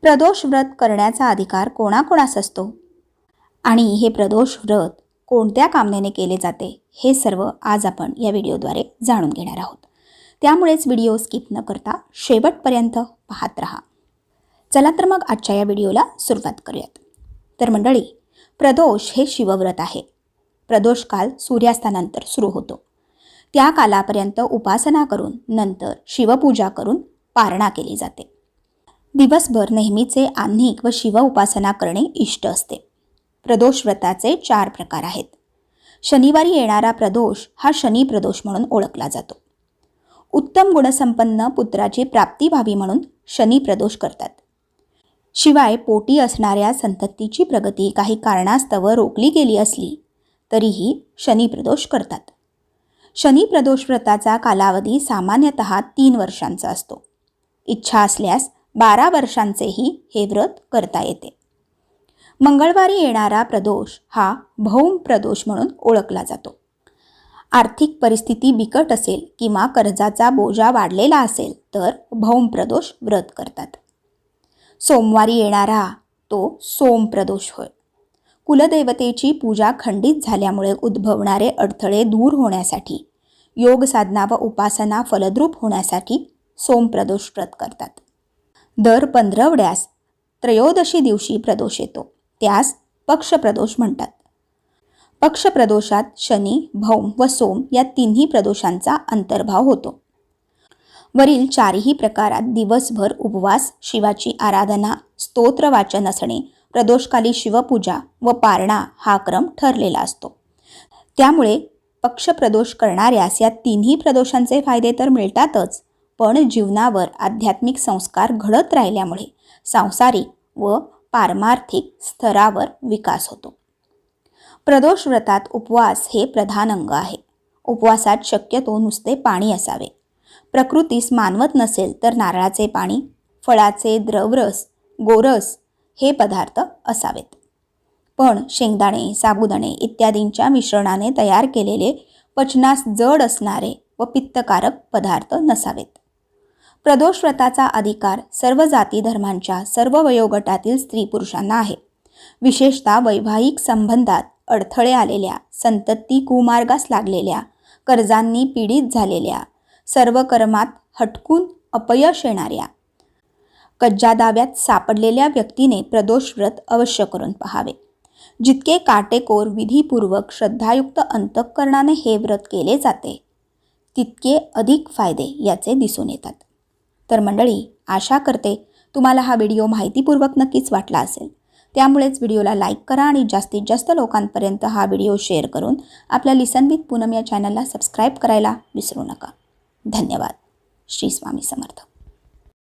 प्रदोष व्रत करण्याचा अधिकार कोणाकोणास असतो आणि हे प्रदोष व्रत कोणत्या कामनेने केले जाते हे सर्व आज आपण या व्हिडिओद्वारे जाणून घेणार आहोत. त्यामुळेच व्हिडिओ स्किप न करता शेवटपर्यंत पाहत राहा. चला तर मग आजच्या या व्हिडिओला सुरुवात करूयात. तर मंडळी, प्रदोष हे शिवव्रत आहे. प्रदोष काल सूर्यास्तानंतर सुरू होतो. त्या कालापर्यंत उपासना करून नंतर शिवपूजा करून पारणा केली जाते. दिवसभर नेहमीचे आह्निक व शिव उपासना करणे इष्ट असते. प्रदोष व्रताचे 4 प्रकार आहेत. शनिवारी येणारा प्रदोष हा शनी प्रदोष म्हणून ओळखला जातो. उत्तम गुणसंपन्न पुत्राची प्राप्ती व्हावी म्हणून शनी प्रदोष करतात. शिवाय पोटी असणाऱ्या संततीची प्रगती काही कारणास्तव रोखली गेली असली तरीही शनी प्रदोष करतात. शनी प्रदोष व्रताचा कालावधी सामान्यतः 3 वर्षांचा असतो. इच्छा असल्यास 12 वर्षांचेही हे व्रत करता येते. मंगळवारी येणारा प्रदोष हा भौम प्रदोष म्हणून ओळखला जातो. आर्थिक परिस्थिती बिकट असेल किंवा कर्जाचा बोजा वाढलेला असेल तर भौम प्रदोष व्रत करतात. सोमवारी येणारा तो सोम प्रदोष होय. कुलदेवतेची पूजा खंडित झाल्यामुळे उद्भवणारे अडथळे दूर होण्यासाठी, योग साधना व उपासना फलद्रूप होण्यासाठी सोम प्रदोष व्रत करतात. दर 15वड्यास त्रयोदशी दिवशी प्रदोष येतो. त्यास पक्षप्रदोष म्हणतात. पक्षप्रदोषात शनी, भौम व सोम या तिन्ही प्रदोषांचा अंतर्भाव होतो. वरील 4ही प्रकारात दिवसभर उपवास, शिवाची आराधना, स्तोत्र वाचन असणे, प्रदोषकाली शिवपूजा व पारणा हा क्रम ठरलेला असतो. त्यामुळे पक्षप्रदोष करणाऱ्यास या तिन्ही प्रदोषांचे फायदे तर मिळतातच, पण जीवनावर आध्यात्मिक संस्कार घडत राहिल्यामुळे सांसारिक व पारमार्थिक स्तरावर विकास होतो. प्रदोष व्रतात उपवास हे प्रधान अंग आहे. उपवासात शक्यतो नुसते पाणी असावे. प्रकृतीस मानवत नसेल तर नारळाचे पाणी, फळाचे द्रवरस, गोरस हे पदार्थ असावेत. पण शेंगदाणे, साबुदाणे इत्यादींच्या मिश्रणाने तयार केलेले पचनास जड असणारे व पित्तकारक पदार्थ नसावेत. प्रदोष व्रताचा अधिकार सर्व जाती धर्मांच्या सर्व वयोगटातील स्त्री पुरुषांना आहे. विशेषतः वैवाहिक संबंधात अडथळे आलेल्या, संतती कुमार्गास लागलेल्या, कर्जांनी पीडित झालेल्या, सर्व कर्मात हटकून अपयश येणाऱ्या, कज्जादाव्यात सापडलेल्या व्यक्तीने प्रदोष व्रत अवश्य करून पाहावे. जितके काटेकोर, विधीपूर्वक, श्रद्धायुक्त अंतःकरणाने हे व्रत केले जाते तितके अधिक फायदे याचे दिसून येतात. तर मंडळी, आशा करते तुम्हाला हा व्हिडिओ माहितीपूर्वक नक्कीच वाटला असेल. त्यामुळेच व्हिडिओला लाईक करा आणि जास्तीत जास्त लोकांपर्यंत हा व्हिडिओ शेअर करून आपल्या लिसन विथ पूनम या चॅनलला सबस्क्राईब करायला विसरू नका. धन्यवाद. श्री स्वामी समर्थ.